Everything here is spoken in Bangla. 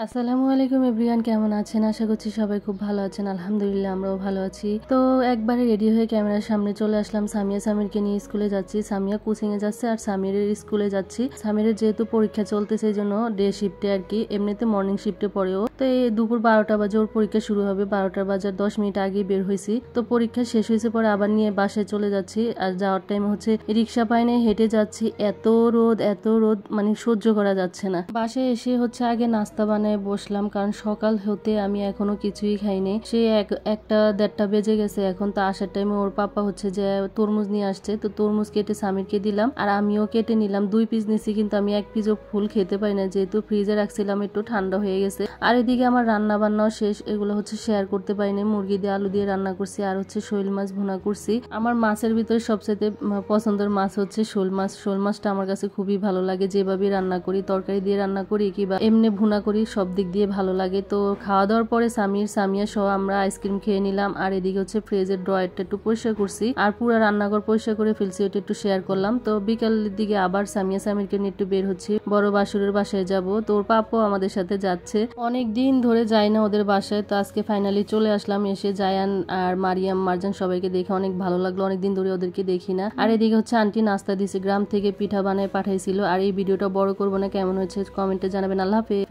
আসসালামু আলাইকুম এভরিওয়ান, কেমন আছেন? আশা করছি সবাই খুব ভালো আছেন। আলহামদুলিল্লাহ আমরাও ভালো আছি। তো একবারে রেডি হয়ে ক্যামেরার সামনে চলে আসলাম। সামিরকে নিয়ে স্কুলে যাচ্ছি। সামিয়া কোচিং এ যাচ্ছে আর সামিরের স্কুলে যাচ্ছি। সামিরের যেহেতু পরীক্ষা চলতেছে এই জন্য ডে শিফটে আর কি, এমনিতে মর্নিং শিফটে পড়েও। তো এই দুপুর 12টা বাজে ওর পরীক্ষা শুরু হবে। 12টা বাজার 10 মিনিট আগে বের হয়েছি। তো পরীক্ষা শেষ হয়েছে পরে আবার নিয়ে বাসায় চলে যাচ্ছি। আর যাওয়ার টাইম হচ্ছে রিক্সা পাইনে হেঁটে যাচ্ছি। এত রোদ মানে সহ্য করা যাচ্ছে না। বাসায় এসে হচ্ছে আগে নাস্তা বানাই বসলাম, কারণ সকাল হতে আমি এখনো কিছুই খাইনি। সে একটা 1:30 বেজে গেছে এখন। তো আসার টাইমে ওর পাপা হচ্ছে যে তরমুজ নিয়ে আসছে, তো তরমুজ কেটে সামিরকে দিলাম আর আমিও কেটে নিলাম। 2 পিস নিছি, কিন্তু আমি 1 পিসও ফুল খেতে পারি না যেহেতু ফ্রিজে রাখছিলাম, একটু ঠান্ডা হয়ে গেছে। আর এদিকে আমার রান্না বান্নাও শেষ, এগুলো হচ্ছে শেয়ার করতে পারিনি। মুরগি দিয়ে আলু দিয়ে রান্না করছি আর হচ্ছে শোল মাছ ভুনা করছি। আমার মাছের ভিতরে সবচেয়ে পছন্দের মাছ হচ্ছে শোল মাছ। শোল মাছটা আমার কাছে খুবই ভালো লাগে, যেভাবে রান্না করি, তরকারি দিয়ে রান্না করি কিংবা এমনি ভুনা করি, সব দিক দিয়ে ভালো লাগে। তো খাওয়া দাওয়ার পরে সামিয়া সহ আমরা আইসক্রিম খেয়ে নিলাম। আর এদিকে হচ্ছে ফ্রিজের ড্রয়ারটা একটু পরিষ্কার করছি আর পুরো রান্নাঘর পরিষ্কার করে ফেলছি, ওটা একটু শেয়ার করলাম। তো বিকালের দিকে আবার সামিরকে নিয়ে একটু বের হচ্ছে, বড় বাসুরের বাসায় যাব। তো ওর পাপও আমাদের সাথে যাচ্ছে, অনেক দিন ধরে যাই না ওদের বাসায়। তো আজকে ফাইনালি চলে আসলাম। এসে জায়ান আর মারিয়াম মারজান সবাইকে দেখে অনেক ভালো লাগলো, অনেকদিন ধরে ওদেরকে দেখি না। আর এদিকে হচ্ছে আন্টি নাস্তা দিছে, গ্রাম থেকে পিঠা বানায় পাঠাইছিল। আর এই ভিডিওটা বড় করবো না, কেমন হয়েছে কমেন্টে জানাবেন। আল্লাহ হাফেজ।